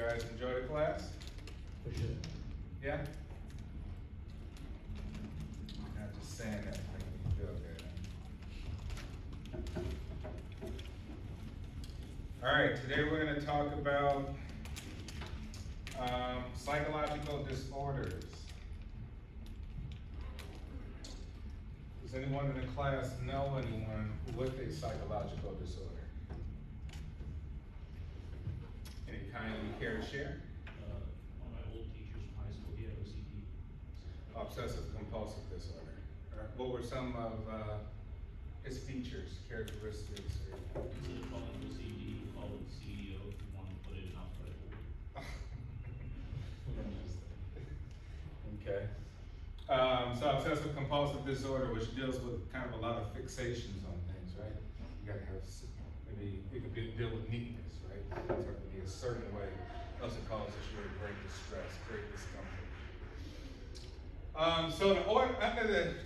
guys enjoy the class? For sure. Yeah? Not just saying that to make me feel good. All right, today we're gonna talk about psychological disorders. Does anyone in the class know anyone with a psychological disorder? Any kind you care to share? One of my old teachers from high school, he had OCD. Obsessive compulsive disorder. All right, what were some of his features, characteristics? Instead of calling it OCD, call it CEO if you want to put it in alphabetical order. Okay. So obsessive compulsive disorder, which deals with kind of a lot of fixations on things, right? You gotta have, maybe it could be deal with neatness, right? It has to be a certain way, else it causes you great distress, great discomfort.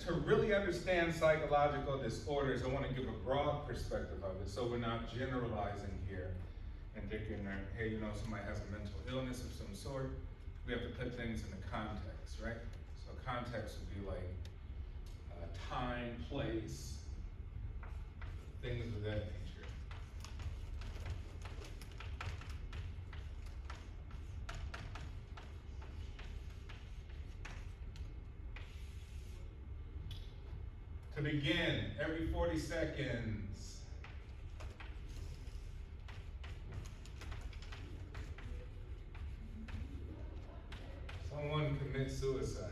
To really understand psychological disorders, I want to give a broad perspective of it, so we're not generalizing here and thinking that, hey, you know, somebody has a mental illness of some sort. We have to put things into context, right? So context would be like time, place, things of that nature. To begin, every 40 seconds, someone commits suicide.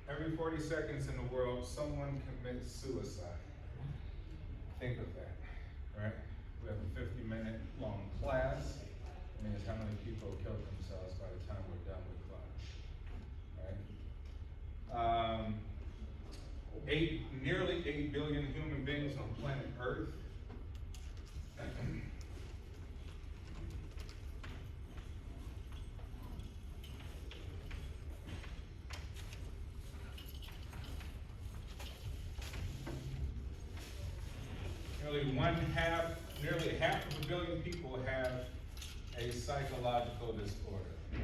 Every 40 seconds in the world, someone commits suicide. Think of that, right? We have a 50-minute long class. It means how many people killed themselves by the time we're done with class, right? Nearly 8 billion human beings on planet Earth. Nearly half of a billion people have a psychological disorder. Right?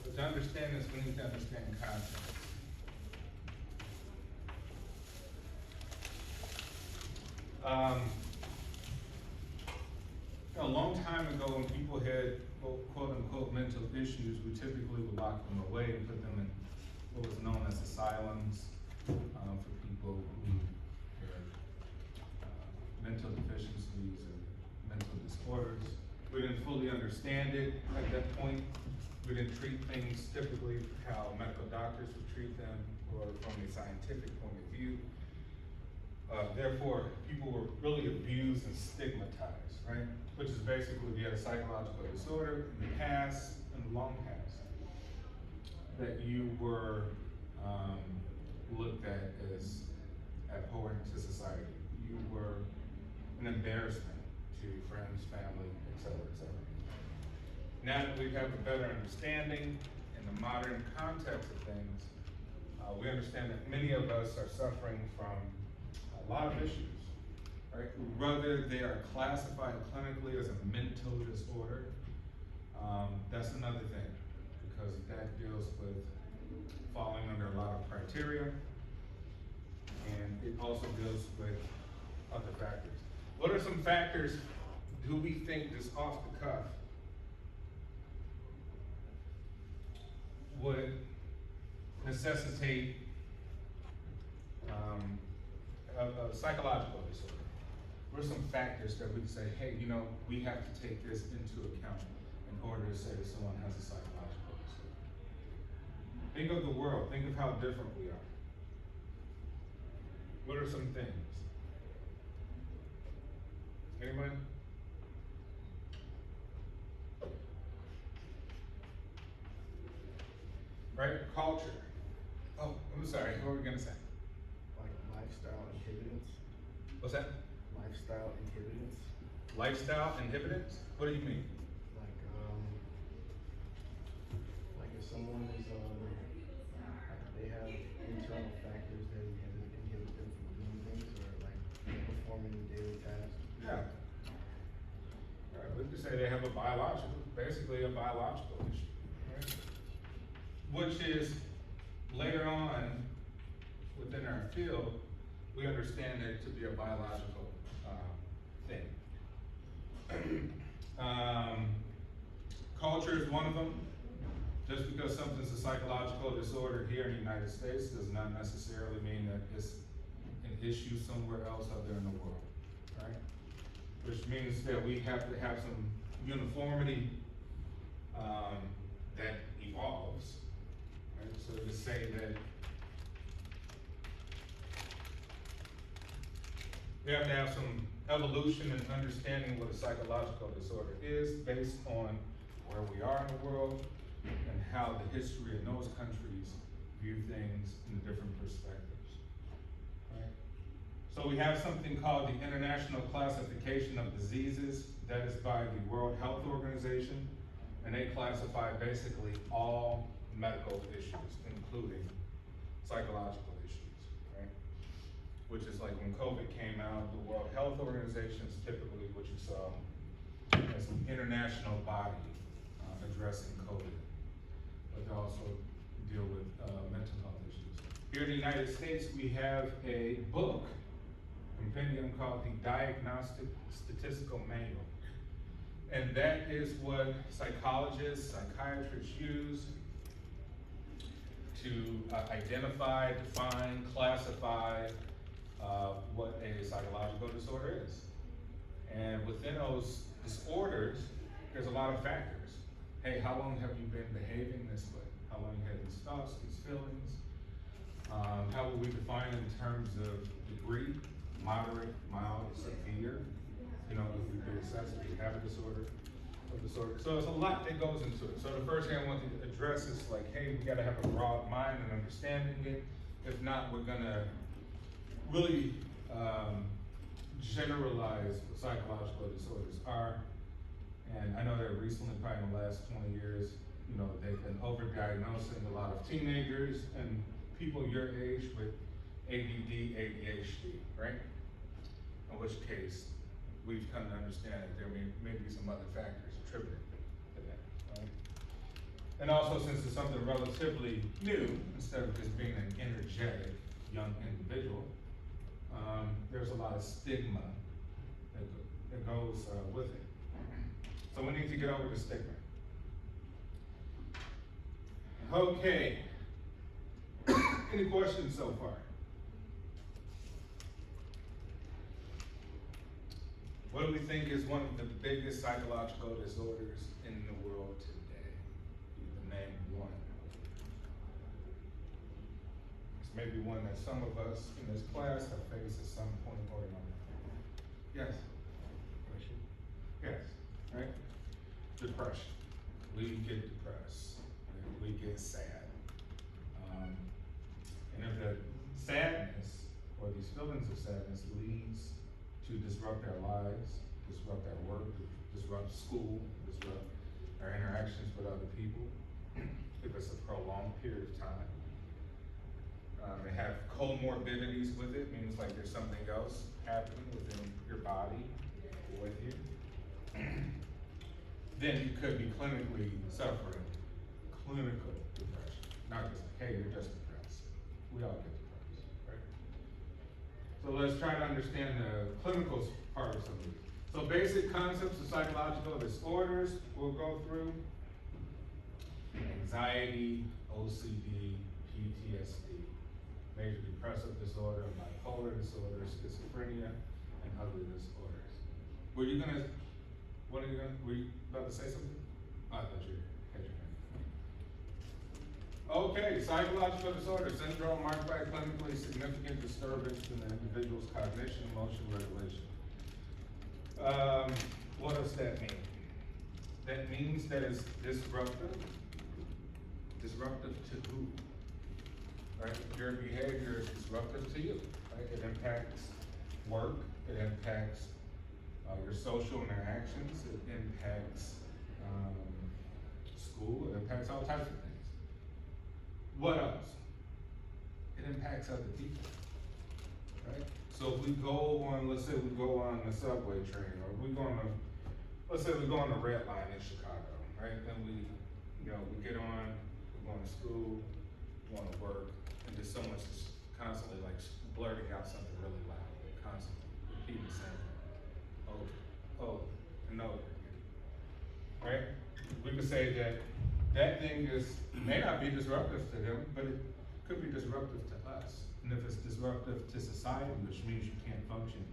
But to understand this, we need to understand context. A long time ago, when people had quote unquote mental issues, we typically would lock them away and put them in what was known as asylums for people who had mental deficiencies or mental disorders. We didn't fully understand it at that point. We didn't treat things typically how medical doctors would treat them or from a scientific point of view. Therefore, people were really abused and stigmatized, right? Which is basically, if you had a psychological disorder in the past, in the long past, that you were looked at as abhorrent to society. You were an embarrassment to friends, family, etc., etc. Now that we have a better understanding in the modern context of things, we understand that many of us are suffering from a lot of issues, right? Whether they are classified clinically as a mental disorder, that's another thing, because that deals with falling under a lot of criteria, and it also deals with other factors. What are some factors do we think just off the cuff would necessitate a psychological disorder? What are some factors that we can say, hey, you know, we have to take this into account in order to say that someone has a psychological disorder? Think of the world. Think of how different we are. What are some things? Anyone? Right? Culture. Oh, I'm sorry. What were we gonna say? Like lifestyle inhibitants. What's that? Lifestyle inhibitants. Lifestyle inhibitants? What do you mean? Like someone is, like they have internal factors that inhibit them from doing things or like performing daily tasks. Yeah. Right, we could say they have basically a biological issue, right? Which is, later on, within our field, we understand it to be a biological, thing. Culture is one of them. Just because something's a psychological disorder here in the United States does not necessarily mean that it's an issue somewhere else out there in the world, right? Which means that we have to have some uniformity, that evolves, right? So to say that we have to have some evolution and understanding what a psychological disorder is based on where we are in the world and how the history in those countries view things in different perspectives, right? So we have something called the International Classification of Diseases. That is by the World Health Organization, and they classify basically all medical issues, including psychological issues, right? Which is like when COVID came out, the World Health Organization is typically what you saw as an international body addressing COVID, but they also deal with mental health issues. Here in the United States, we have a book, compendium called the Diagnostic Statistical Manual. And that is what psychologists, psychiatrists use to identify, define, classify what a psychological disorder is. And within those disorders, there's a lot of factors. Hey, how long have you been behaving this way? How long have these thoughts, these feelings? How will we define in terms of degree, moderate, mild, severe? You know, if we could assess if we have a disorder. So there's a lot that goes into it. So the first thing I want to address is like, hey, we gotta have a broad mind and understanding it. If not, we're gonna really generalize what psychological disorders are. And I know that recently, probably in the last 20 years, you know, they've been overdiagnosing a lot of teenagers and people your age with ADD, ADHD, right? In which case, we've come to understand that there may be some other factors attributed to that, right? And also, since it's something relatively new, instead of just being an energetic young individual, there's a lot of stigma that goes with it. So we need to get over the stigma. Okay. Any questions so far? What do we think is one of the biggest psychological disorders in the world today? You can name one. It's maybe one that some of us in this class have faced at some point or another. Yes? Depression. Yes, right? Depression. We get depressed. We get sad. And if the sadness or these feelings of sadness leads to disrupt our lives, disrupt our work, disrupt school, disrupt our interactions with other people, if it's a prolonged period of time. They have comorbidities with it, means like there's something else happening within your body or with you. Then you could be clinically suffering clinical depression, not just, hey, you're just depressed. We all get depressed, right? So let's try to understand the clinical parts of it. So basic concepts of psychological disorders we'll go through. Anxiety, OCD, PTSD, major depressive disorder, bipolar disorder, schizophrenia, and other disorders. Were you about to say something? I thought you had your hand. Okay, psychological disorder, syndrome marked by clinically significant disturbance in the individual's cognition, emotion, regulation. What does that mean? That means that it's disruptive. Disruptive to who? Right? Your behavior is disruptive to you, right? It impacts work, it impacts your social interactions, it impacts school, it impacts all types of things. What else? It impacts other people, right? So if we go on, let's say we go on the subway train, or we go on let's say we go on the red line in Chicago, right? And we get on, we're going to school, going to work, and there's so much just constantly like blurting out something really loud, constantly repeating the same thing over and over again, right? We could say that thing may not be disruptive to them, but it could be disruptive to us. And if it's disruptive to society, which means you can't function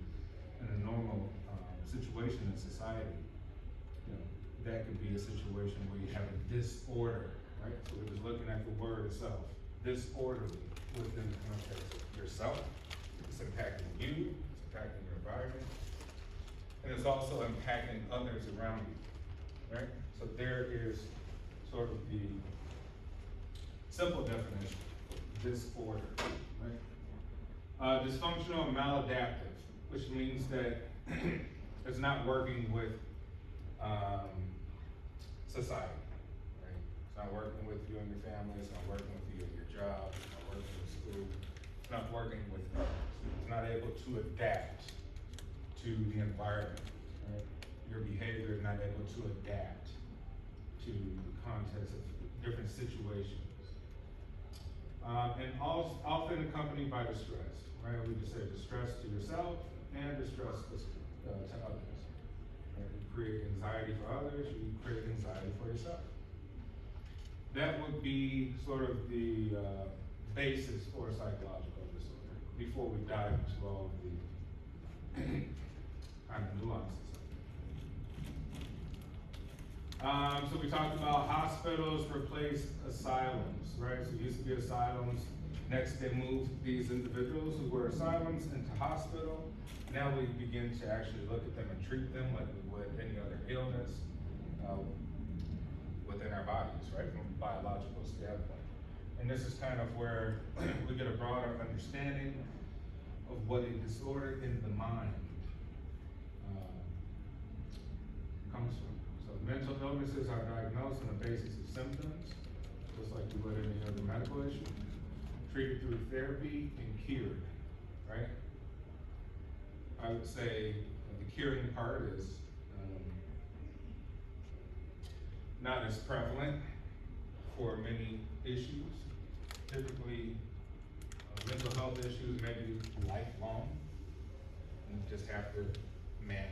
in a normal situation in society, that could be a situation where you have a disorder, right? So we're just looking at the word itself, disorderly within the context of yourself. It's impacting you, it's impacting your environment, and it's also impacting others around you, right? So there is sort of the simple definition, disorder, right? Dysfunctional and maladaptive, which means that it's not working with society, right? It's not working with you and your family, it's not working with you and your job, it's not working with school, it's not working with others. It's not able to adapt to the environment, right? Your behavior is not able to adapt to the context of different situations. And often accompanied by distress, right? We just say distress to yourself and distress to others. Right? You create anxiety for others, you create anxiety for yourself. That would be sort of the basis for a psychological disorder before we dive into all of the kind of nuances of it. So we talked about hospitals replaced asylums, right? So it used to be asylums. Next, they moved these individuals who were asylums into hospital. Now we begin to actually look at them and treat them like we would any other illness within our bodies, right? From a biological standpoint. And this is kind of where we get a broader understanding of what a disorder in the mind comes from. So mental illnesses are diagnosed on the basis of symptoms, just like you would any other medical issue, treated through therapy and cured, right? I would say the curing part is not as prevalent for many issues. Typically, mental health issues may be lifelong, and you just have to manage.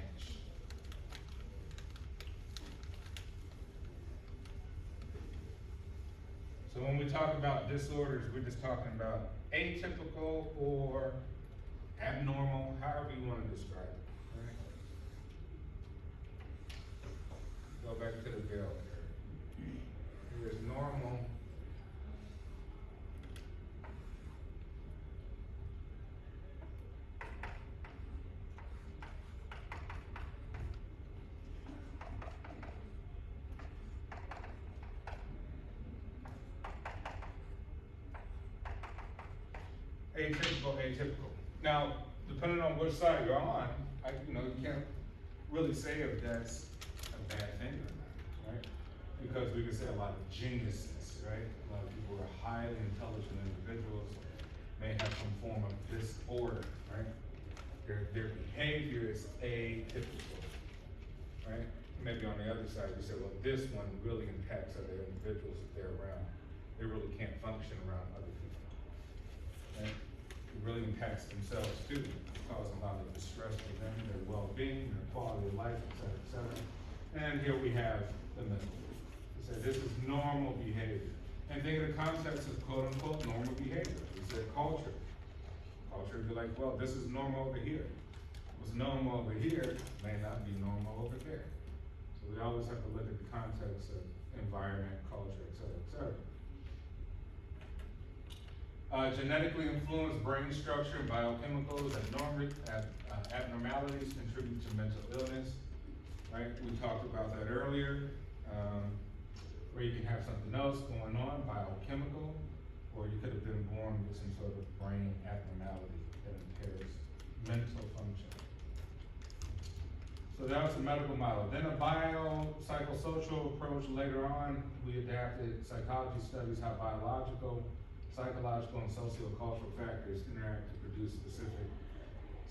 So when we talk about disorders, we're just talking about atypical or abnormal, however you want to describe it, right? Go back to the Bell curve. Here's normal. Atypical. Now, depending on which side you're on, you can't really say if that's a bad thing or not, right? Because we can say a lot of geniuses, right? A lot of people who are highly intelligent individuals may have some form of disorder, right? Their behavior is atypical, right? Maybe on the other side, we say, well, this one really impacts other individuals that they're around. They really can't function around other people, right? It really impacts themselves too, causing a lot of distress for them, their well-being, their quality of life, et cetera, et cetera. And here we have the middle. We say this is normal behavior. And think of the context of quote unquote normal behavior. We said culture. Culture would be like, well, this is normal over here. What's normal over here may not be normal over there. So we always have to look at the context of environment, culture, et cetera, et cetera. Genetically influenced brain structure and biochemicals abnormalities contribute to mental illness, right? We talked about that earlier, where you can have something else going on, biochemical, or you could have been born with some sort of brain abnormality that impairs mental function. So that was the medical model. Then a biopsychosocial approach later on, we adapted psychology studies, how biological, psychological, and sociocultural factors interact to produce specific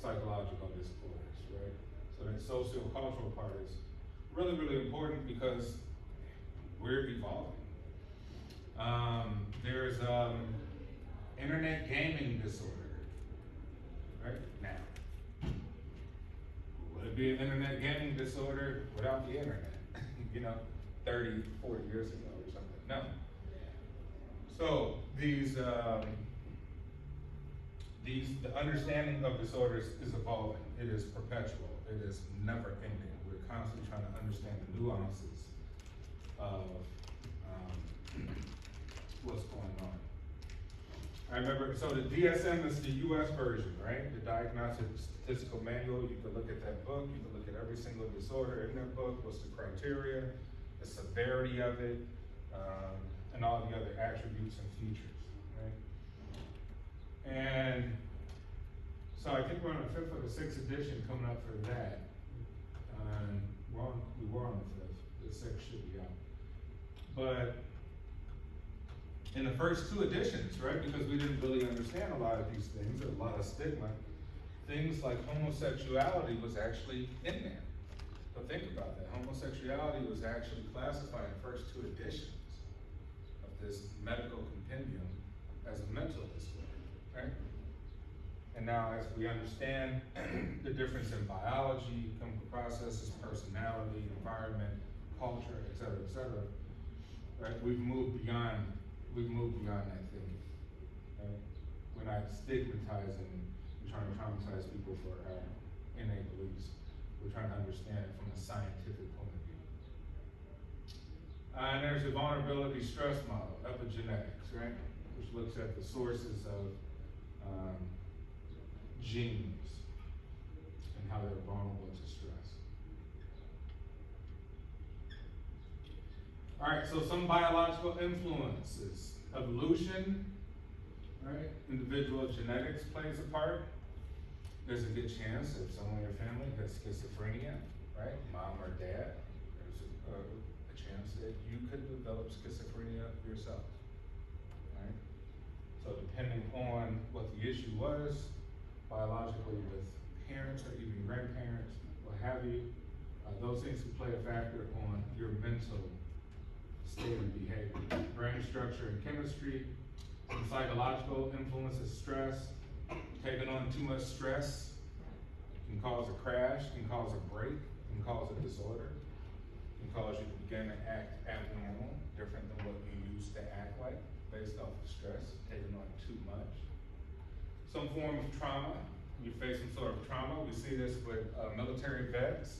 psychological disorders, right? So that sociocultural part is really, really important because we're evolving. There's internet gaming disorder, right? Now, would it be an internet gaming disorder without the internet? 30, 40 years ago or something? No. So the understanding of disorders is evolving. It is perpetual. It is never ending. We're constantly trying to understand the nuances of what's going on. I remember, so the DSM is the US version, right? The Diagnostic Statistical Manual. You can look at that book. You can look at every single disorder in that book. What's the criteria, the severity of it, and all the other attributes and features, right? And so I think we're on the 5th or the 6th edition coming up for that. We were on the 5th. The 6th should be out. But in the first 2 editions, right, because we didn't really understand a lot of these things, a lot of stigma, things like homosexuality was actually in there. So think about that. Homosexuality was actually classified in the first 2 editions of this medical compendium as a mental disorder, right? And now as we understand the difference in biology, chemical processes, personality, environment, culture, et cetera, right? We've moved beyond that thing, right? We're not stigmatizing and trying to traumatize people for our innate beliefs. We're trying to understand it from a scientific point of view. And there's the vulnerability stress model, epigenetics, right? Which looks at the sources of genes and how they're vulnerable to stress. All right, so some biological influences. Evolution, right? Individual genetics plays a part. There's a good chance if someone in your family has schizophrenia, right? Mom or dad, there's a chance that you could develop schizophrenia yourself, right? So depending on what the issue was, biologically with parents or even grandparents, what have you, those things can play a factor on your mental state and behavior. Brain structure and chemistry, some psychological influences, stress. Taking on too much stress can cause a crash, can cause a break, can cause a disorder, can cause you to begin to act abnormal, different than what you used to act like based off of stress, taking on too much. Some form of trauma. You face some sort of trauma. We see this with military vets.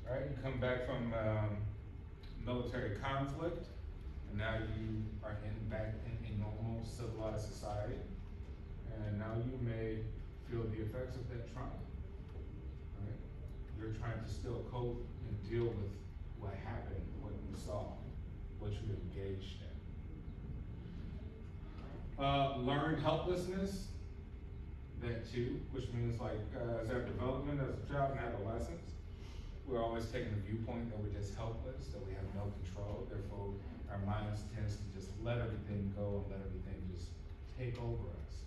Right? You come back from military conflict, and now you are back in a normal civilized society, and now you may feel the effects of that trauma. Right? You're trying to still cope and deal with what happened, what you saw, what you engaged in. Learned helplessness, that too, which means like as our development as a child and adolescence, we're always taking the viewpoint that we're just helpless, that we have no control, therefore our minds tends to just let everything go and let everything just take over us,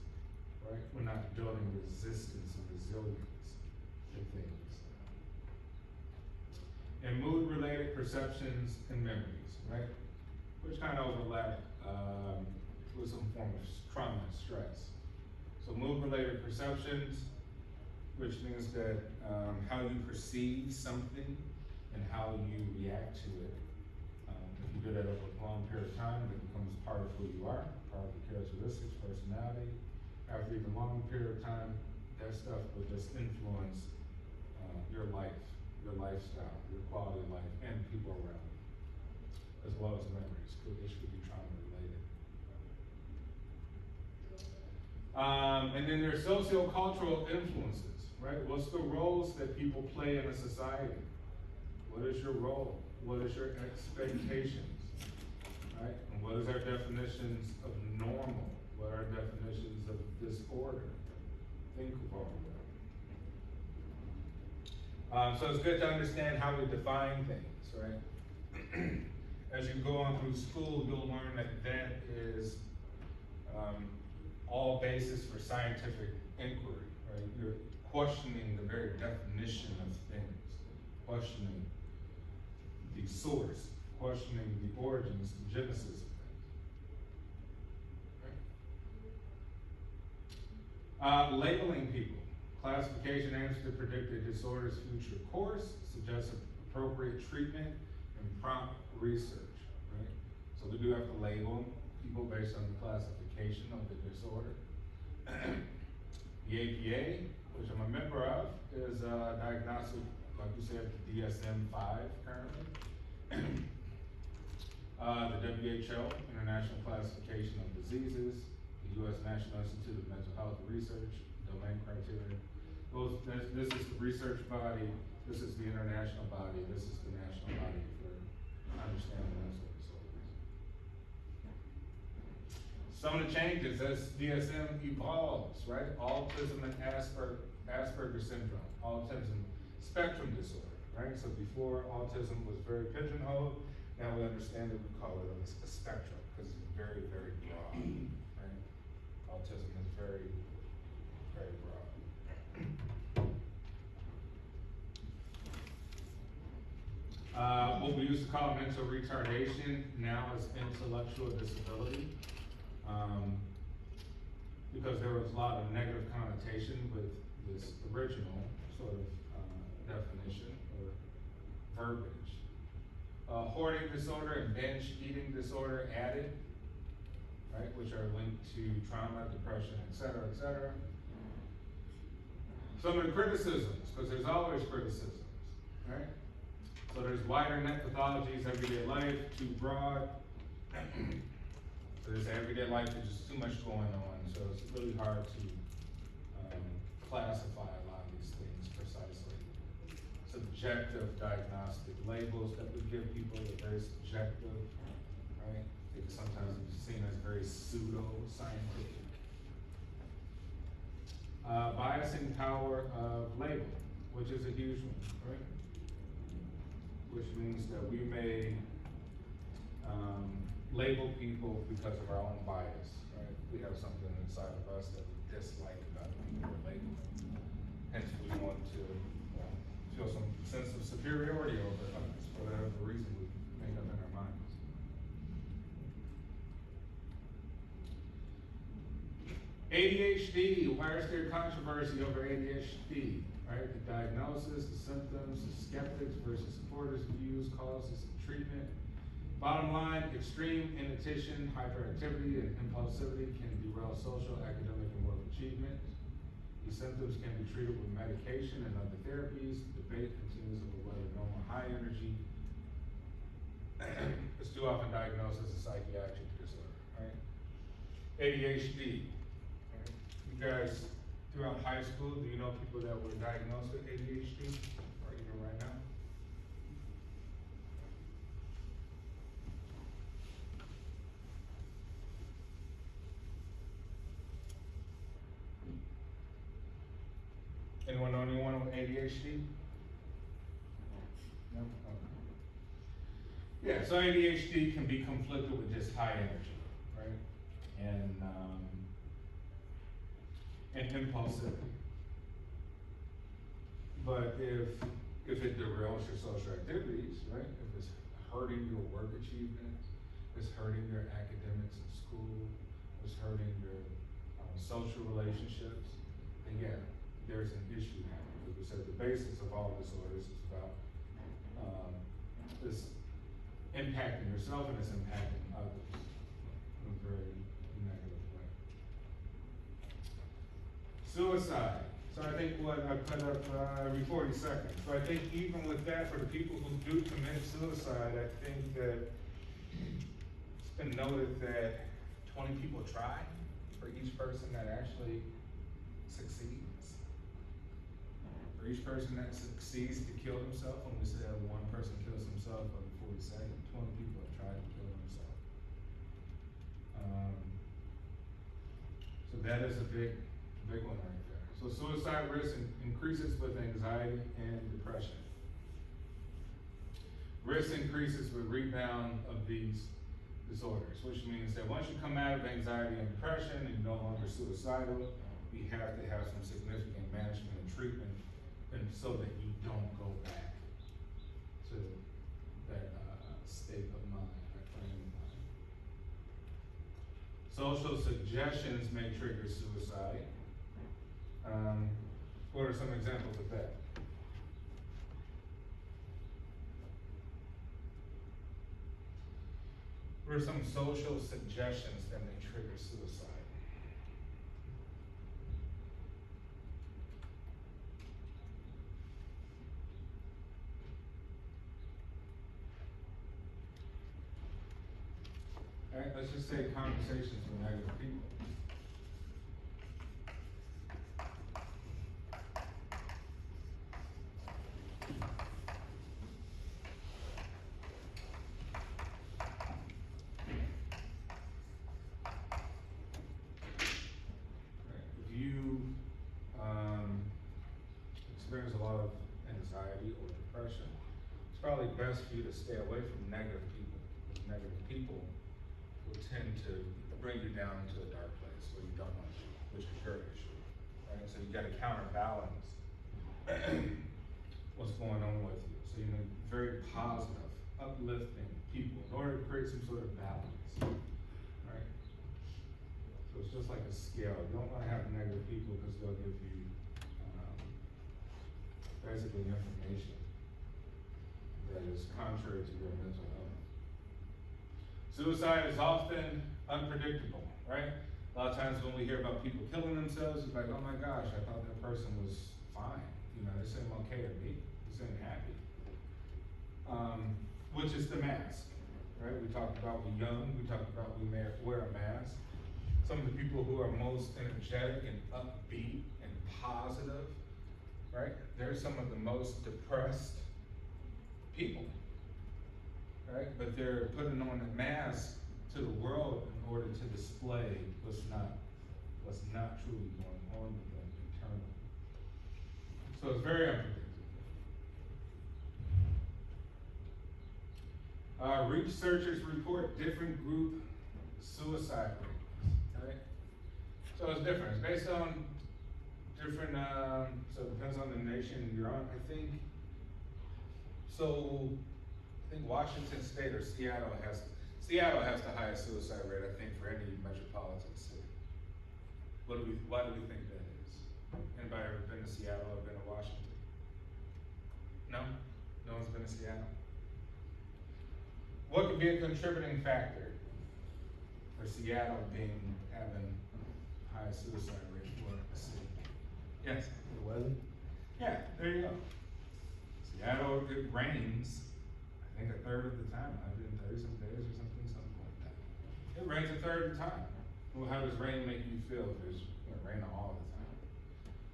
right? We're not building resistance and resilience to things. And mood-related perceptions and memories, right? Which kind of overlap with some form of trauma and stress. So mood-related perceptions, which means that how you perceive something and how you react to it. If you do that over a long period of time, it becomes part of who you are, part of your characteristics, personality. After even a long period of time, that stuff will just influence your life, your lifestyle, your quality of life, and people around you, as well as memories. It should be trauma related. And then there's socio-cultural influences, right? What's the roles that people play in a society? What is your role? What is your expectations, right? And what is our definitions of normal? What are our definitions of disorder? Think of all of So it's good to understand how we define things, right? As you go on through school, you'll learn that that is all basis for scientific inquiry, right? You're questioning the very definition of things, questioning the source, questioning the origins, the genesis of things. Right? Labeling people. Classification aims to predict a disorder's future course, suggests appropriate treatment, and prompt research, right? So we do have to label people based on the classification of the disorder. The APA, which I'm a member of, is diagnostic, like you said, DSM-5 currently. The WHO, International Classification of Diseases, the U.S. National Institute of Mental Health Research, domain criteria. This is the research body, this is the international body, this is the national body for understanding mental disorders. Some of the changes as DSM evolves, right? Autism and Asperger's syndrome, autism spectrum disorder, right? So before autism was very pigeonholed, now we understand that we call it a spectrum because it's very, very broad, right? Autism is very, very broad. What we used to call mental retardation now is intellectual disability. Because there was a lot of negative connotation with this original sort of definition or verbiage. Hoarding disorder and binge eating disorder added, right, which are linked to trauma, depression, et cetera, Some of the criticisms, because there's always criticisms, right? So there's wider net pathologies, everyday life, too broad. So there's everyday life, there's just too much going on, so it's really hard to classify a lot of these things precisely. Subjective diagnostic labels that we give people are very subjective, right? They can sometimes be seen as very pseudo-scientific. Biasing power of label, which is a huge one, right? Which means that we may label people because of our own bias, right? We have something inside of us that we dislike about people we're labeling. Hence, we want to feel some sense of superiority over others for whatever reason we make up in our minds. ADHD, why is there controversy over ADHD, right? The diagnosis, the symptoms, the skeptics versus supporters' views, causes, and treatment. Bottom line, extreme inattention, hyperactivity, and impulsivity can derail social, academic, and work achievement. These symptoms can be treated with medication and other therapies. Debate continues over whether normal high energy is too often diagnosed as a psychiatric disorder, right? ADHD, right? You guys, throughout high school, do you know people that were diagnosed with ADHD, or even right now? Anyone know anyone with ADHD? No? Okay. Yeah, so ADHD can be conflicted with just high energy, right? And impulsivity. But if it derails your social activities, right? If it's hurting your work achievements, if it's hurting your academics in school, if it's hurting your social relationships, then yeah, there's an issue now. Because we said the basis of all disorders is about this impacting yourself and it's impacting others in a very negative way. Suicide. So I think what I put up every 40 seconds. So I think even with that, for the people who do commit suicide, I think that it's been noted that 20 people try for each person that actually succeeds. For each person that succeeds to kill himself, when we say that one person kills himself every 40 seconds, 20 people have tried to kill themselves. So that is a big one right there. So suicide risk increases with anxiety and depression. Risk increases with rebound of these disorders, which means that once you come out of anxiety and depression and you're no longer suicidal, you have to have some significant management and treatment, and so that you don't go back to that state of mind, that frame of mind. Social suggestions may trigger suicide. What are some examples of that? What are some social suggestions that may trigger suicide? All right, let's just say conversations with negative people. If you experience a lot of anxiety or depression, it's probably best for you to stay away from negative people. Because negative people will tend to bring you down to a dark place where you don't want to, which could hurt you. Right? So you got to counterbalance what's going on with you. So you need very positive, uplifting people in order to create some sort of balance. Right? So it's just like a scale. You don't want to have negative people because they'll give you basically information that is contrary to your mental health. Suicide is often unpredictable, right? A lot of times when we hear about people killing themselves, it's like, oh my gosh, I thought that person was fine. You know, they seem okay to me. They seem happy. Which is the mask, right? We talked about we're young. We talked about we may wear a mask. Some of the people who are most energetic and upbeat and positive, right? They're some of the most depressed people, right? But they're putting on a mask to the world in order to display what's not truly going on with them internally. So it's very unpredictable. Researchers report different group suicide rates, right? So it's different. It's based on different, so it depends on the nation you're on, I think. So, I think Washington State or Seattle has the highest suicide rate, I think, for any metropolitan city. Why do we think that is? Anybody ever been to Seattle or been to Washington? No? No one's been to Seattle? What could be a contributing factor for Seattle having high suicide rate for a city? Yes? The weather? Yeah, there you go. Seattle, it rains, I think a third of the time, 130 some days or something like that. It rains a third of the time. Well, how does rain make you feel if it's raining all the time?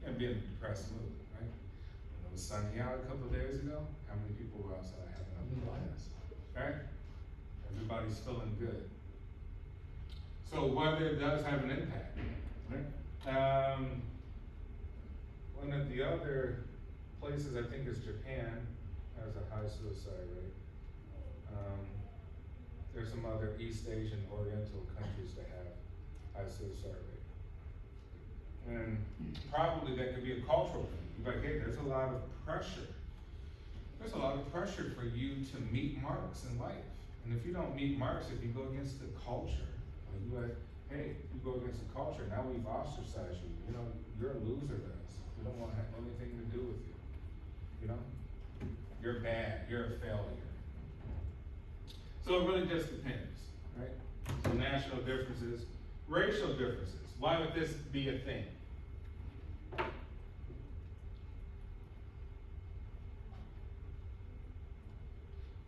You're gonna be in a depressed mood, right? When it was sunny out a couple of days ago, how many people were outside having a blast, right? Everybody's feeling good. So weather does have an impact, right? One of the other places, I think, is Japan, has a high suicide rate. There's some other East Asian Oriental countries that have high suicide rate. And probably that could be a cultural thing. You're like, hey, there's a lot of pressure. There's a lot of pressure for you to meet marks in life. And if you don't meet marks, if you go against the culture, like you go against the culture, now we've ostracized you. You know, you're a loser to us. We don't want to have anything to do with you. You know? You're bad, you're a failure. So it really just depends, right? So national differences, racial differences. Why would this be a thing?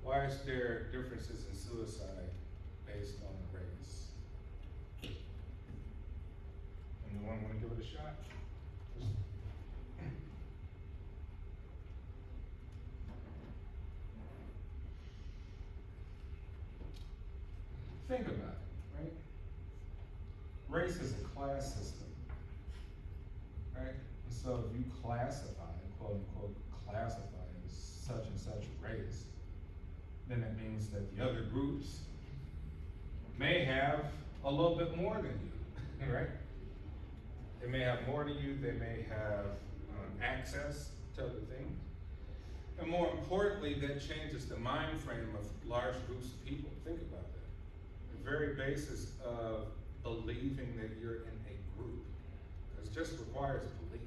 Why is there differences in suicide based on race? Anyone want to give it a shot? Think about it, right? Race is a class system, right? And so if you classify, quote unquote, classify as such and such race, then it means that the other groups may have a little bit more than you, right? They may have more than you, they may have access to other things. And more importantly, that changes the mind frame of large groups of people. Think about that. The very basis of believing that you're in a group, it just requires belief.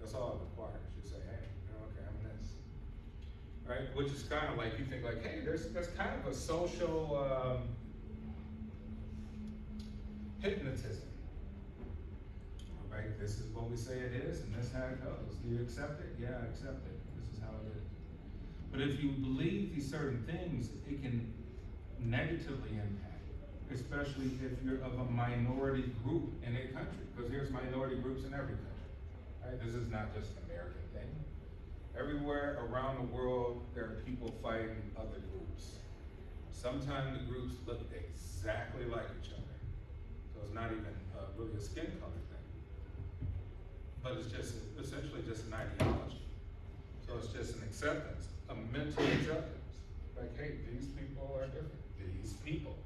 That's all it requires. You say, hey, okay, I'm this. Right? Which is kind of like, you think like, hey, that's kind of a social hypnotism. Right? This is what we say it is, and this is how it goes. Do you accept it? Yeah, I accept it. This is how it is. But if you believe these certain things, it can negatively impact, especially if you're of a minority group in a country, because there's minority groups in every country. Right? This is not just an American thing. Everywhere around the world, there are people fighting other groups. Sometimes the groups look exactly like each other. So it's not even really a skin color thing. But it's just essentially just an ideology. So it's just an acceptance, a mental acceptance. Like, hey, these people are different. These people,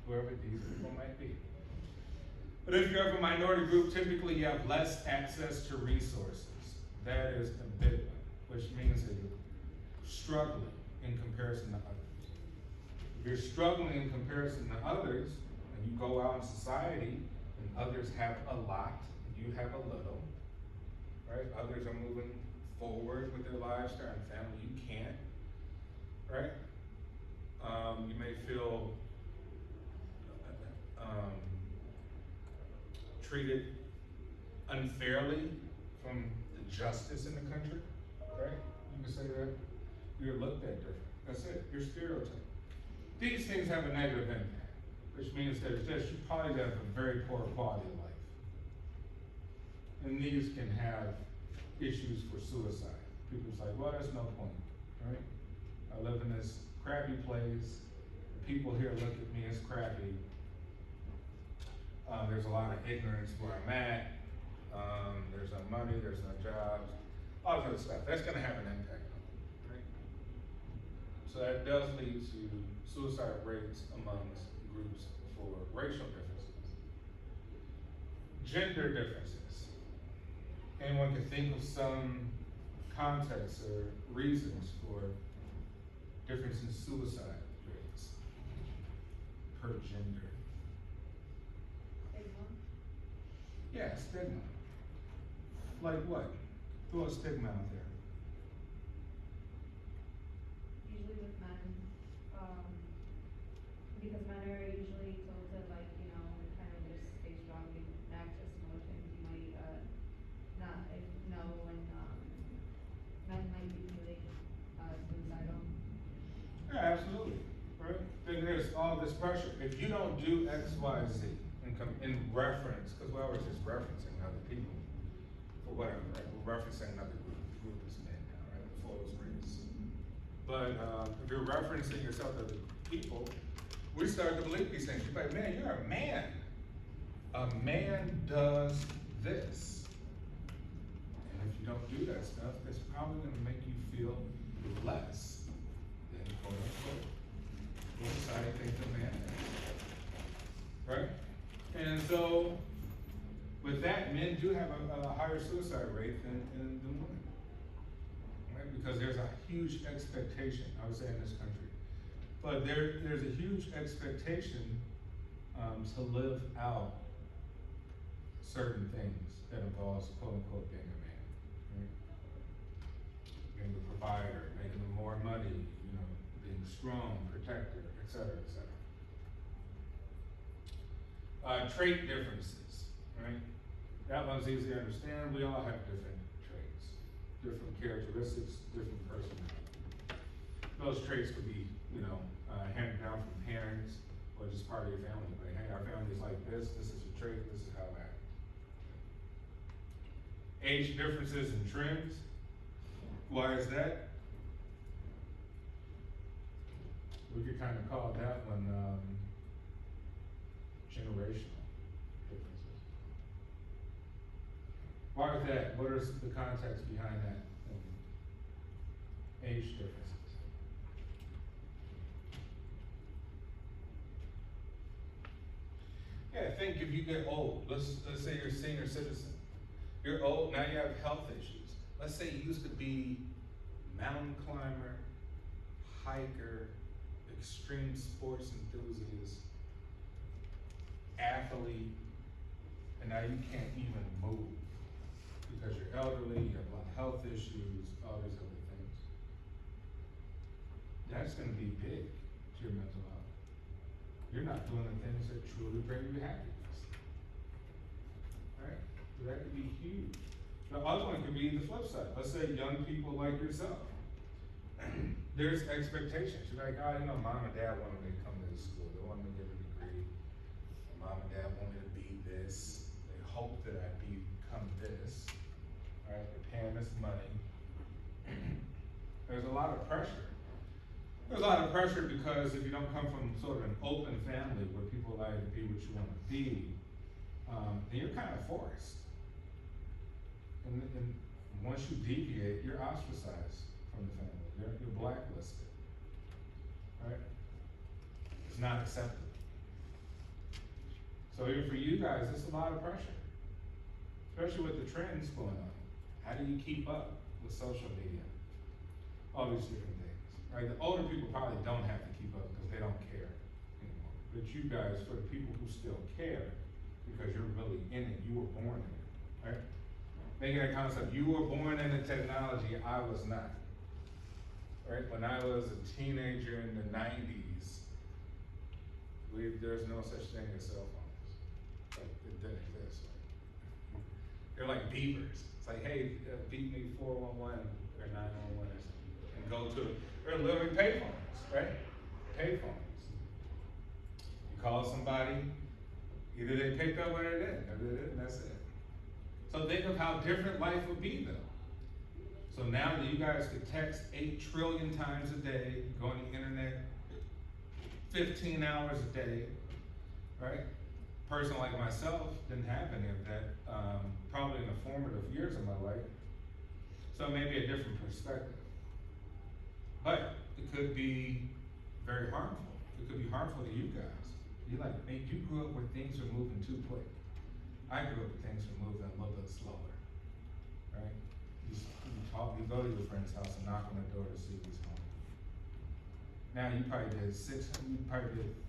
whoever these people might be. But if you're of a minority group, typically you have less access to resources. That is a big one, which means that you're struggling in comparison to others. If you're struggling in comparison to others, and you go out in society, and others have a lot, and you have a little, right? Others are moving forward with their lives, starting a family. You can't, right? You may feel treated unfairly from the justice in the country, right? You can say that. You're looked at different. That's it. You're stereotyped. These things have a negative impact, which means that you probably have a very poor quality of life. And these can have issues for suicide. People's like, well, there's no point, right? I live in this crappy place. The people here look at me as crappy. There's a lot of ignorance where I'm at. There's no money, there's no jobs, all that other stuff. That's gonna have an impact on them, right? So that does lead to suicide rates amongst groups for racial differences. Gender differences. Anyone can think of some contexts or reasons for difference in suicide rates per gender. Yeah, stigma. Like what? Throw a stigma out there. Usually with men, because men are usually told to kind of just stay strong and not access emotions. You might not know when men might be feeling suicidal. Yeah, absolutely. Right? Then there's all this pressure. If you don't do X, Y, Z, in reference, because we're always just referencing other people for whatever, right? We're referencing another group is men now, right? Before it was race. But if you're referencing yourself to other people, we start to believe these things. You're like, man, you're a man. A man does this. And if you don't do that stuff, it's probably going to make you feel less than quote unquote what society thinks a man is. Right? And so, with that, men do have a higher suicide rate than women, right? Because there's a huge expectation, I would say, in this country. But there's a huge expectation to live out certain things that involves, quote unquote, being a man, right? Being a provider, making more money, being strong, protector, et cetera, et cetera. Trait differences, right? That one's easy to understand. We all have different traits, different characteristics, different personalities. Those traits could be, handed down from parents or just part of your family. Like, hey, our family's like this is your trait, this is how I act. Age differences and trends. Why is that? We could kind of call that one generational differences. Why is that? What are the context behind that? Age differences. Yeah, think if you get old, let's say you're a senior citizen. You're old, now you have health issues. Let's say you used to be mountain climber, hiker, extreme sports enthusiast, athlete, and now you can't even move because you're elderly, you have a lot of health issues, all these other things. That's gonna be big to your mental health. You're not doing the things that truly bring you happiness. Right? So that could be huge. The other one could be the flip side. Let's say young people like yourself. There's expectations. You're like, oh, you know, mom and dad wanted me to come to this school. They wanted me to get a degree. Mom and dad want me to be this. They hope that I become this. Right? They're paying this money. There's a lot of pressure. There's a lot of pressure because if you don't come from sort of an open family where people allow you to be what you want to be, then you're kind of forced. And once you deviate, you're ostracized from the family. You're blacklisted. Right? It's not accepted. So even for you guys, it's a lot of pressure. Especially with the trends going on. How do you keep up with social media? All these different things. Right? The older people probably don't have to keep up because they don't care anymore. But you guys, for the people who still care, because you're really in it, you were born in it, right? Making that concept, you were born into technology, I was not. Right? When I was a teenager in the 90s, there's no such thing as cell phones. Like, it didn't exist. They're like beepers. It's like, hey, beep me 411 or 911 or something, and go to, they're literally payphones, right? Payphones. You call somebody, either they picked up or they didn't, or they didn't, that's it. So think of how different life would be though. So now that you guys could text 8 trillion times a day, go on the internet 15 hours a day, right? A person like myself didn't have any of that, probably in the formative years of my life. So maybe a different perspective. But it could be very harmful. It could be harmful to you guys. You're like, man, you grew up where things were moving too quick. I grew up where things were moving a little bit slower, right? You go to your friend's house and knock on the door to see who's home. Now you probably did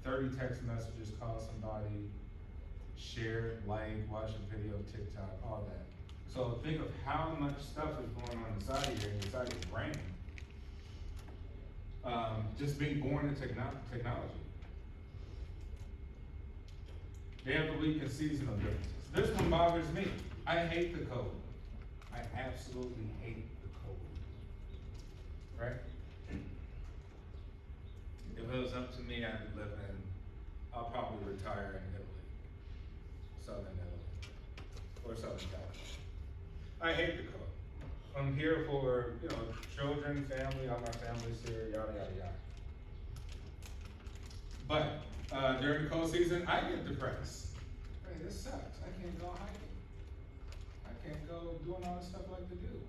30 text messages, call somebody, share, like, watch a video, TikTok, all that. So think of how much stuff is going on inside of here, inside your brain. Just being born in technology. Day of the week and seasonal differences. This one bothers me. I hate the cold. I absolutely hate the cold. Right? If it was up to me, I'll probably retire in Italy. Southern Italy. Or Southern California. I hate the cold. I'm here for, children, family, all my family's here, yada, yada, yada. But during the cold season, I get depressed. Hey, this sucks. I can't go hiking. I can't go doing all the stuff I like to do.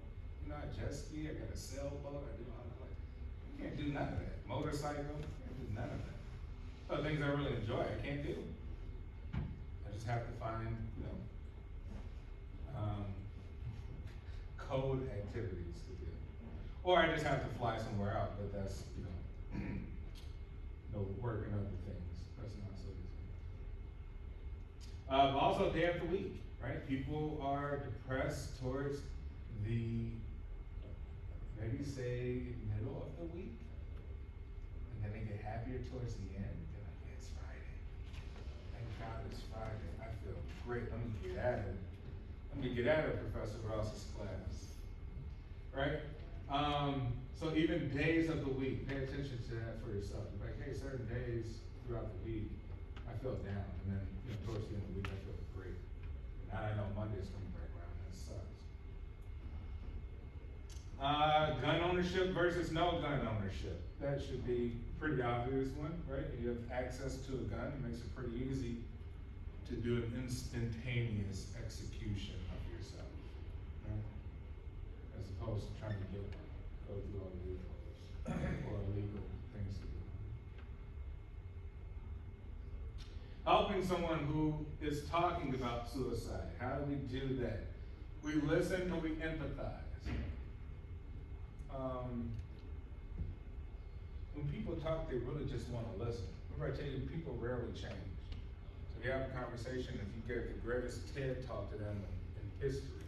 I jet ski, I got a sailboat, I do all that. You can't do none of that. Motorcycle, I can't do none of that. So things I really enjoy, I can't do. I just have to find, cold activities to do. Or I just have to fly somewhere out, but that's, work and other things. That's not so easy. Also, day of the week, right? People are depressed towards the, maybe say, middle of the week. And then they get happier towards the end. They're like, yeah, it's Friday. Thank God it's Friday. I feel great. Let me get at it. Let me get at it, Professor Ross's class. Right? So even days of the week, pay attention to that for yourself. You're like, hey, certain days throughout the week, I feel down. And then towards the end of the week, I feel great. Now I know Monday's coming back around. That sucks. Gun ownership versus no gun ownership. That should be a pretty obvious one, right? If you have access to a gun, it makes it pretty easy to do an instantaneous execution of yourself. as opposed to trying to go through all the loopholes or illegal things to do. Helping someone who is talking about suicide. How do we do that? We listen and we empathize. When people talk, they really just want to listen. Remember I tell you, people rarely change. So if you have a conversation, if you give the greatest TED talk to them in history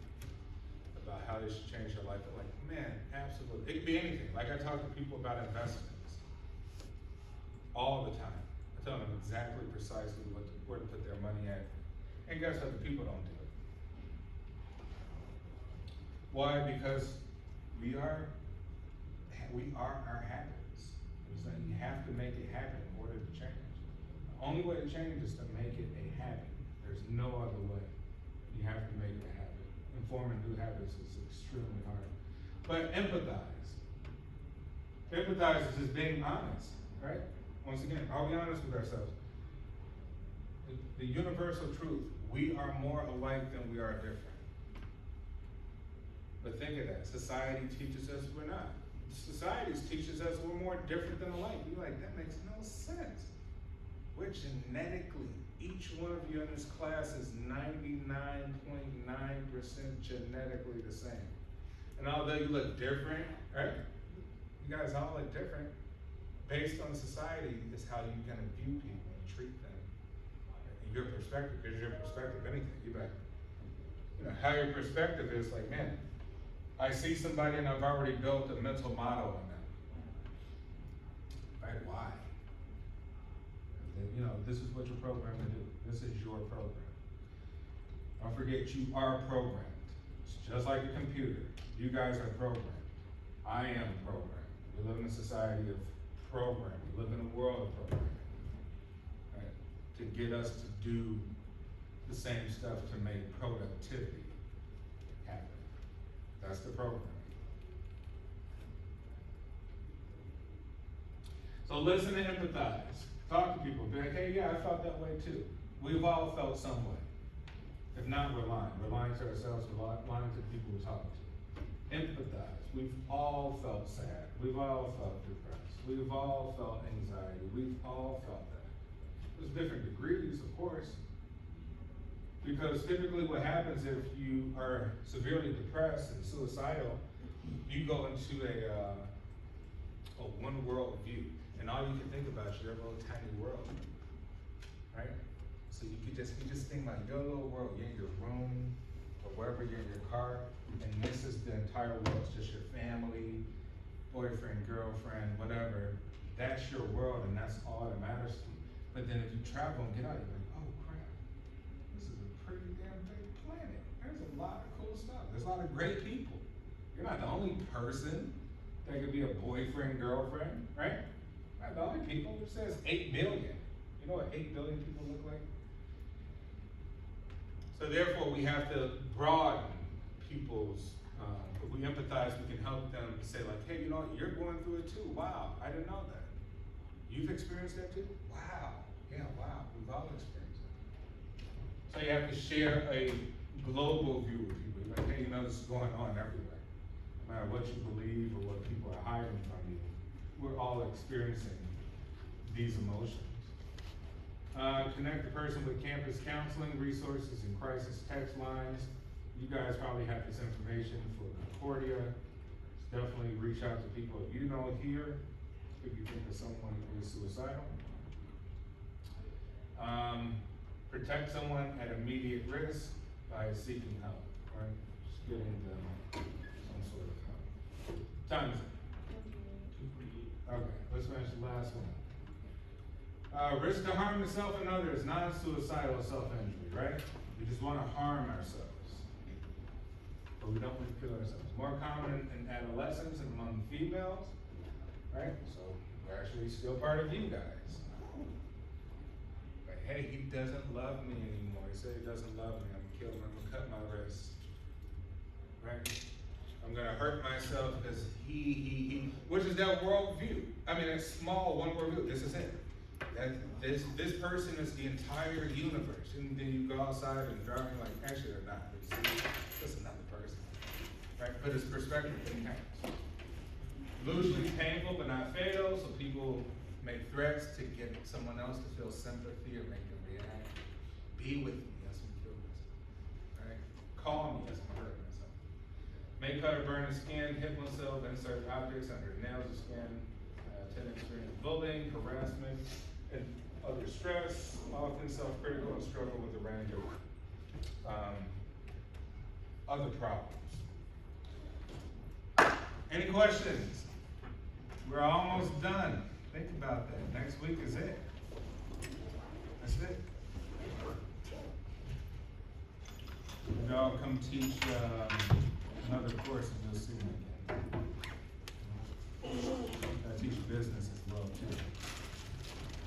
about how they should change their life, they're like, man, absolutely. It could be anything. Like I talk to people about investments all the time. I tell them exactly precisely where to put their money at. And guess what? The people don't do it. Why? Because we are our habits. It's like you have to make it happen in order to change. The only way to change is to make it a habit. There's no other way. You have to make it a habit. And forming new habits is extremely hard. But empathize. Empathize is just being honest, right? Once again, are we honest with ourselves? The universal truth, we are more alike than we are different. But think of that, society teaches us we're not. Society teaches us we're more different than alike. You're like, that makes no sense. We're genetically, each one of you in this class is 99.9% genetically the same. And although you look different, right? You guys all look different. Based on society is how you're gonna view people and treat them. And your perspective is your perspective, anything. You bet. You know, how your perspective is like, man, I see somebody and I've already built a mental model on them. Right? Why? You know, this is what you're programmed to do. This is your program. Don't forget, you are programmed. It's just like a computer. You guys are programmed. I am programmed. We live in a society of programming. We live in a world of programming. Right? To get us to do the same stuff to make productivity happen. That's the program. So listen and empathize. Talk to people. Be like, hey, yeah, I felt that way too. We've all felt some way. If not, we're lying. We're lying to ourselves. We're lying to the people we're talking to. Empathize. We've all felt sad. We've all felt depressed. We've all felt anxiety. We've all felt that. There's different degrees, of course. Because typically what happens if you are severely depressed and suicidal, you go into a one world view. And all you can think about is your little tiny world, right? So you just think like your little world, you're in your room, or wherever you're in your car, and this is the entire world. It's just your family, boyfriend, girlfriend, whatever. That's your world, and that's all that matters to you. But then if you travel and get out, you're like, oh crap, this is a pretty damn big planet. There's a lot of cool stuff. There's a lot of great people. You're not the only person that could be a boyfriend, girlfriend, right? Not the only people. It says 8 billion. You know what 8 billion people look like? So therefore, we have to broaden people's, if we empathize, we can help them say like, hey, you know what, you're going through it too. Wow, I didn't know that. You've experienced that too? Wow, yeah, wow, we've all experienced it. So you have to share a global view with people. You're like, hey, you know, this is going on everywhere. No matter what you believe or what people are hiding from you, we're all experiencing these emotions. Connect the person with campus counseling resources and crisis text lines. You guys probably have this information for Concordia. Definitely reach out to people if you know here, if you think of someone who is suicidal. Protect someone at immediate risk by seeking help, right? Just giving them some sort of help. Time is up. Okay, let's finish the last one. Risk to harm yourself and others, non-suicidal self-injury, right? We just want to harm ourselves, but we don't want to kill ourselves. More common in adolescents and among females, right? So we're actually still part of you guys. But hey, he doesn't love me anymore. He said he doesn't love me. I'm gonna kill him. I'm gonna cut my wrist, right? I'm gonna hurt myself because he, which is that worldview. I mean, a small one worldview. This is it. This person is the entire universe. And then you go outside and drive like, actually they're not. But see, that's another person. right? But it's perspective that counts. Usually painful but not fatal, so people make threats to get someone else to feel sympathy or make them react. Be with me as I'm killing myself, right? Call me as I'm hurting myself. Make, cut, or burn the skin, hit myself, insert objects under the nails of skin, tend to experience bullying, harassment, and other stress, often self-critical and struggle with a range of other problems. Any questions? We're almost done. Think about that. Next week is it. That's it. Y'all come teach another course and you'll see me again. I teach business as well too,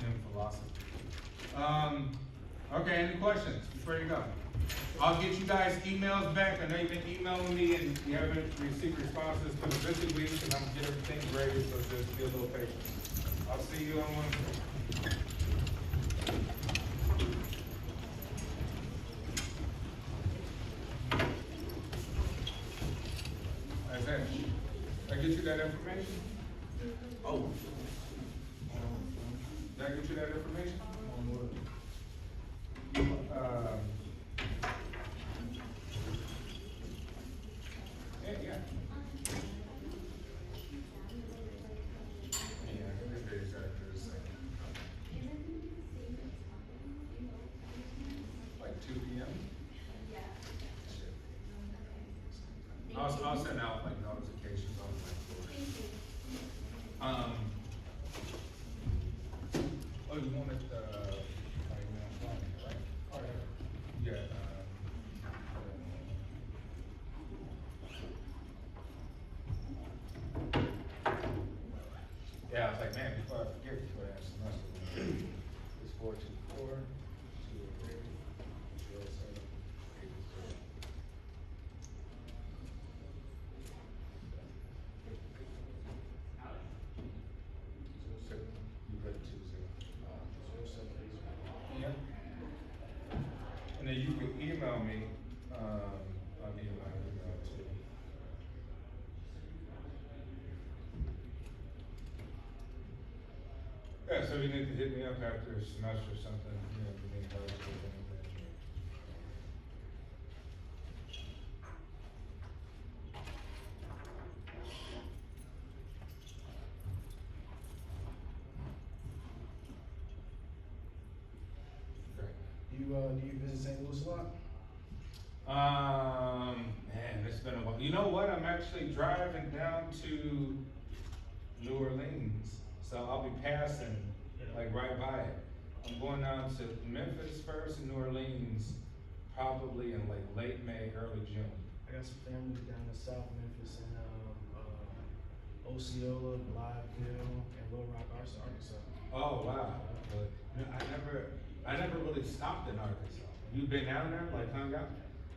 and philosophy. Okay, any questions before you go? I'll get you guys emails back. I know you've been emailing me and you haven't received responses for the busy week, and I'm gonna get everything ready, so just be a little patient. I'll see you on Wednesday. Isaiah, did I get you that information? Oh. Did I get you that information? Yeah. Yeah, every day is after the same. Like 2 p.m.? Shit. I'll send out like notifications on my board. Oh, you want it, right? Oh, yeah. Yeah, yeah, I was like, man, before I forget, before I have semester, it's 424, 203, 207, 803. You put 20. Yeah. And then you can email me, I'll give you my email too. Yeah, so you need to hit me up after a semester or something, you know, if you need help with anything. Okay. Do you visit St. Louis a lot? Man, it's been a while. You know what? I'm actually driving down to New Orleans, so I'll be passing, like right by it. I'm going down to Memphis first and New Orleans, probably in like late May, early June. I got some family down in South Memphis and Osceola, Blytheville, and Little Rock, Arkansas. Oh wow! I never really stopped in Arkansas. You been down there, like hung out?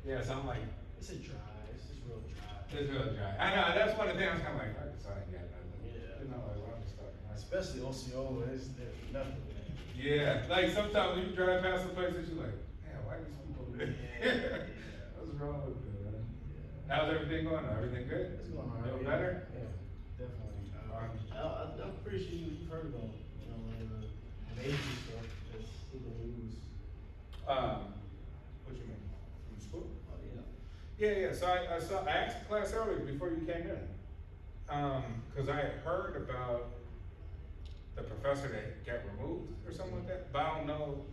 Yeah, so I'm like, It's a dry. It's just real dry. it's real dry. I know that's one of the things I'm kind of like Arkansas ain't got nothing. Yeah. You know, like what I'm starting. Especially Osceola, there's nothing there. Yeah, like sometimes when you drive past some places, you're like, man, why these people over there? Yeah. What's wrong with them, man? Yeah. How's everything going? Everything good? It's going all right. Feel Yeah. better? Yeah, definitely. I'm pretty sure you've heard about, you know, like the major stuff that's in the news. What you mean? From school? Oh, yeah. Yeah. So I asked the class earlier before you came in. Cause I had heard about the professor that got removed or something like that, but I don't know,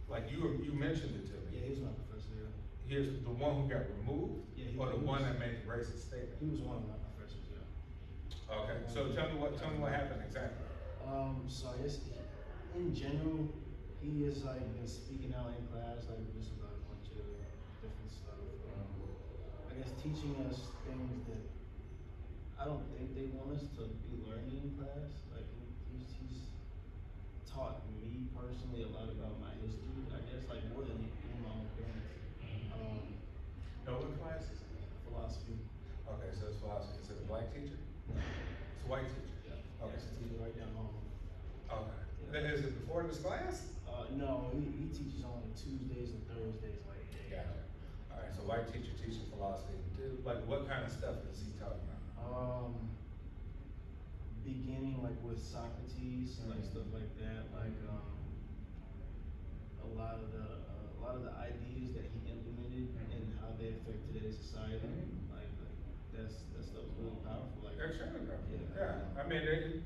like you mentioned it to me. Yeah, he was my professor, yeah. Here's the one who got removed, Yeah, or the he one was- that made the racist statement? He was one of my professors, yeah. Okay, so tell me what happened exactly. So I guess in general, he has like been speaking out in class, like just about a bunch of different stuff. I guess teaching us things that I don't think they want us to be learning in class. Like he's taught me personally a lot about my history, I guess, like more than even my own parents. No, what class is it? Philosophy. Okay, so it's philosophy. Is it a black teacher? It's a white teacher? Yeah. Okay. It's a teacher right down home. Okay. Then is it before this class? No, he teaches on Tuesdays and Thursdays, like Gotcha. Alright, so white teacher teaching philosophy, dude, like what kind of stuff is he talking about? Beginning like with Socrates, like stuff like that, like a lot of the ideas that he implemented and how they affect today's society, like that stuff is really powerful. Like Extremely powerful. Yeah. Yeah, I mean,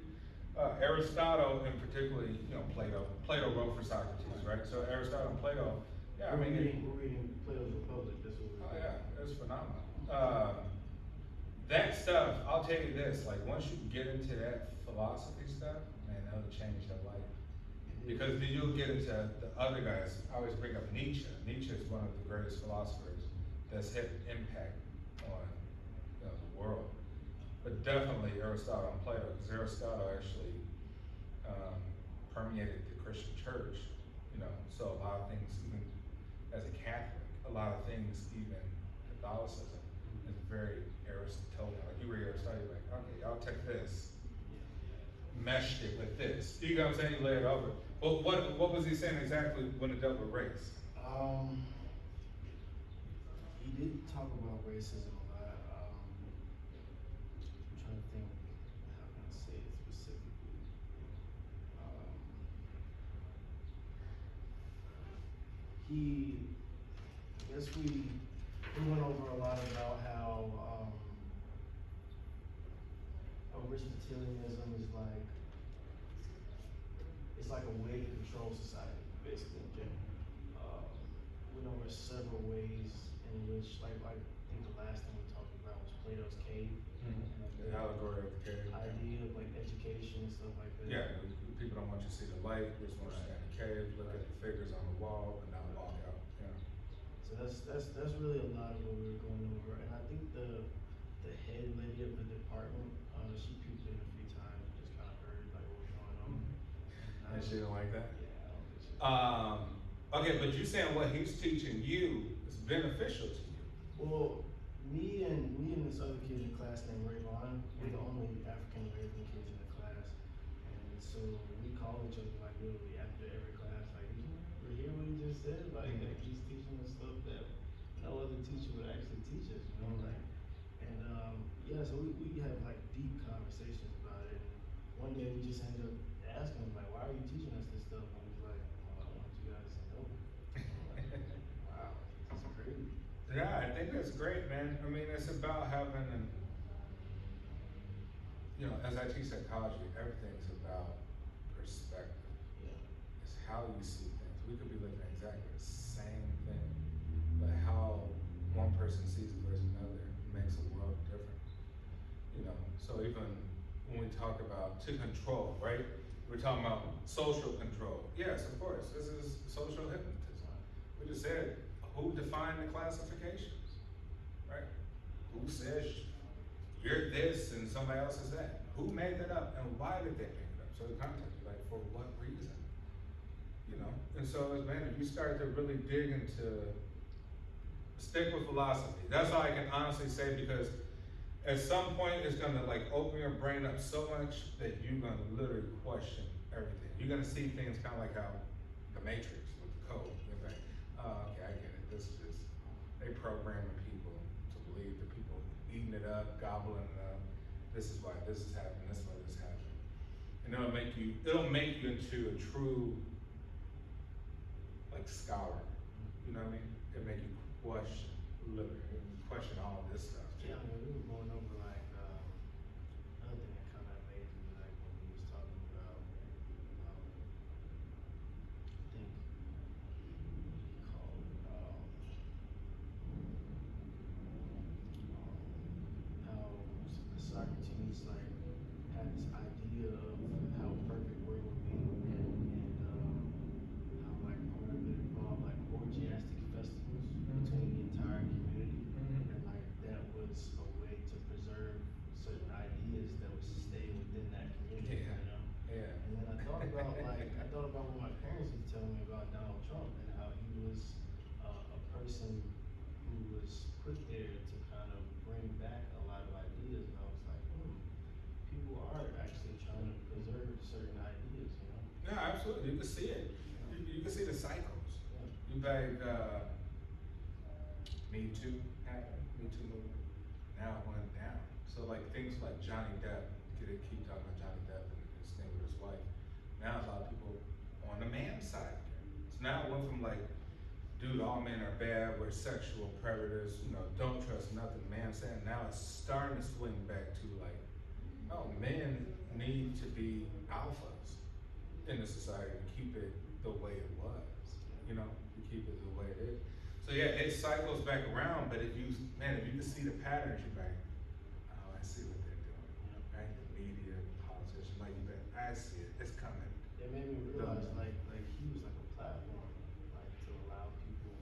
Aristotle and particularly, you know, Plato wrote for Socrates, right? So Aristotle and Plato, yeah, I mean. we're reading Plato's Republic. That's what we're Oh reading. yeah, it's phenomenal. That stuff, I'll tell you this, like once you get into that philosophy stuff, man, that'll change your life. Because then you'll get into the other guys. I always bring up Nietzsche. Nietzsche is one of the greatest philosophers that's had an impact on, you know, the world. But definitely Aristotle and Plato, because Aristotle actually permeated the Christian church, you know, so a lot of things, even as a Catholic, a lot of things, even Catholicism, is very Aristotelian. Like you read Aristotle, you're like, okay, I'll take this, meshed it with this. You know what I'm saying? You lay it over. But what was he saying exactly when it dealt with race? He did talk about racism a lot. I'm trying to think how can I say it specifically. I guess we went over a lot about how Aristotelianism is like, it's like a way to control society, basically, in general. Went over several ways in which, like I think the last thing we talked about was Plato's cave. And like The allegory of the cave. idea of like education and stuff like that. Yeah, people don't want you to see the light, they just want you to stand in the cave, look at the figures on the wall, and now walk out. Yeah. So that's really a lot of what we were going over, and I think the head lady of the department, she peeped in a few times, and just kind of heard like what was going on. And she didn't like that? Yeah, I don't think she. Okay, but you saying what he's teaching you is beneficial to you. Well, me and this other kid in the class named Rayvon, we're the only African American kids in the class, and so we call each other like literally after every class, like, did you ever hear what he just said? Like he's teaching us stuff that no other teacher would actually teach us, you know, like. And yeah, so we have like deep conversations about it. And one day we just ended up asking him like, why are you teaching us this stuff? And he's like, well, I want you guys to know. I'm like, wow, it's crazy. Yeah, I think that's great, man. I mean, it's about having an, you know, as I teach psychology, everything's about perspective. Yeah. It's how you see things. We could be looking at exactly the same thing, but how one person sees it versus another makes the world different. You know, so even when we talk about to control, right? We're talking about social control. Yes, of course, this is social hypnotism. We just said, who defined the classifications, right? Who says you're this and somebody else is that? Who made that up and why did they make it up? So the context, like for what reason? You know? And so, man, if you start to really dig into, stick with philosophy. That's all I can honestly say, because at some point it's gonna like open your brain up so much that you're gonna literally question everything. You're gonna see things kind of like how the Matrix with the code. You're like, oh, okay, I get it. This is just, they programming people to believe the people eating it up, gobbling it up. This is why this is happening, this is why this is happening. And it'll make you into a true like scholar. You know what I mean? It'll make you question, literally, question all of this stuff. Yeah, I mean, we were going over like another thing that kind of made me like when we was talking about I think he called it how Socrates like had this idea of how a perfect world would be, and how like part of it involved like orgiastic festivals between the entire community, and like that was a way to preserve certain ideas that would stay within that community, Yeah. you know? Yeah. And then I thought about what my parents used to tell me about Donald Trump and how he was a person who was put there to kind of bring back a lot of ideas, and I was like, people are actually trying to preserve certain ideas, you know? Yeah, absolutely. You can see it. You can see the cycles. Yeah. You like Me Too happened, Me Too movement. Now it went down. So like things like Johnny Depp, they keep talking about Johnny Depp and his thing with his wife. Now a lot of people on the man's side again. So now it went from like, dude, all men are bad, we're sexual predators, you know, don't trust nothing, man saying. Now it's starting to swing back to like, oh, men need to be alphas in the society to keep it the way it was, you know, to keep it the way it is. So yeah, it cycles back around, but if you can see the patterns, you're like, oh, I see what they're doing, right? The media, the politicians, like, I see it, it's coming. It made me realize like he was like a platform, like to allow people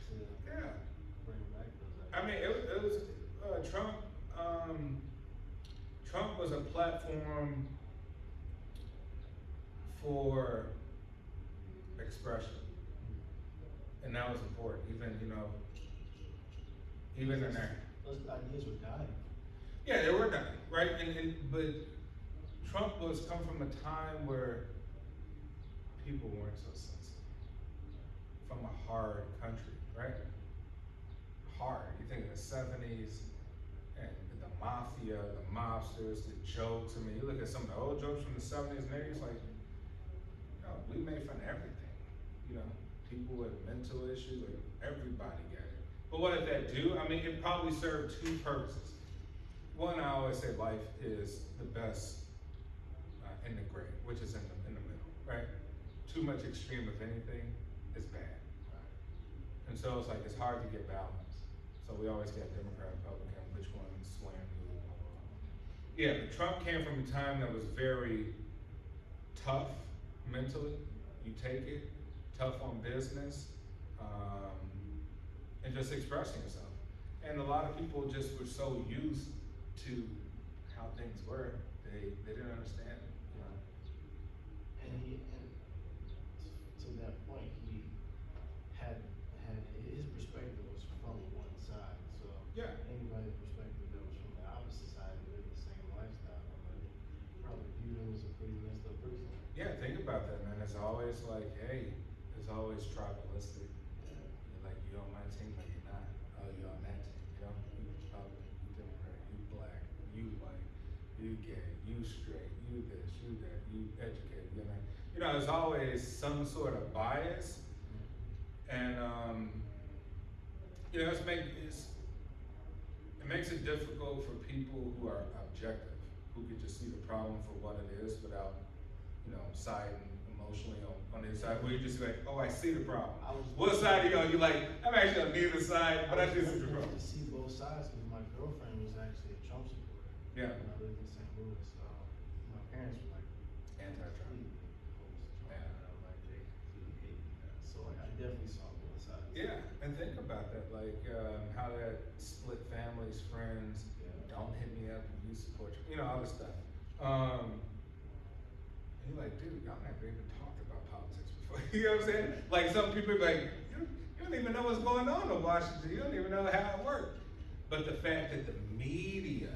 to Yeah. bring back those ideas. I mean, it was Trump. Trump was a platform for expression, and that was important. Even in there. Those ideas were dying. Yeah, they were dying, right? But Trump was come from a time where people weren't so sensitive. From a hard country, right? Hard. You think of the 70s and the mafia, the mobsters, the jokes. I mean, you look at some of the old jokes from the 70s and 80s, like, we made fun of everything. You know, people with mental issues, like everybody got it. But what did that do? I mean, it probably served two purposes. One, I always say life is the best in the gray, which is in the middle, right? Too much extreme of anything is bad. And so it's like, it's hard to get balance. So we always get Democrat, Republican, which one swing, blah, blah, blah. Yeah, but Trump came from a time that was very tough mentally. You take it, tough on business, and just expressing yourself. And a lot of people just were so used to how things were, they didn't understand it, you know. And to that point, he had his perspective was from one side. So Yeah. anybody's perspective that was from the opposite side who lived the same lifestyle, but probably viewed him as a pretty messed up person. Yeah, think about that, man. It's always like, hey, it's always tribalistic. You're like, you on my team, but you're not. Oh, you're on that team. You know, you Republican, you Democrat, you black, you white, you gay, you straight, you this, you that, you educated, you know. You know, there's always some sort of bias, and you know, it makes it difficult for people who are objective, who could just see the problem for what it is without, you know, siding emotionally on the inside, where you just like, oh, I see the problem. What side are you on? You're like, I'm actually on neither side, but I do see the problem. To see both sides, because my girlfriend was actually a Trump supporter. Yeah. When I lived in St. Louis, my parents were like Anti-Trump. completely opposed to Trump. Yeah. And like they completely hated that. So like I definitely saw both sides. Yeah, and think about that, like how that split families, friends, don't hit me up if you support, you know, all this stuff. And you're like, dude, y'all never even talked about politics before. You know what I'm saying? Like some people be like, you don't even know what's going on in Washington. You don't even know how it works. But the fact that the media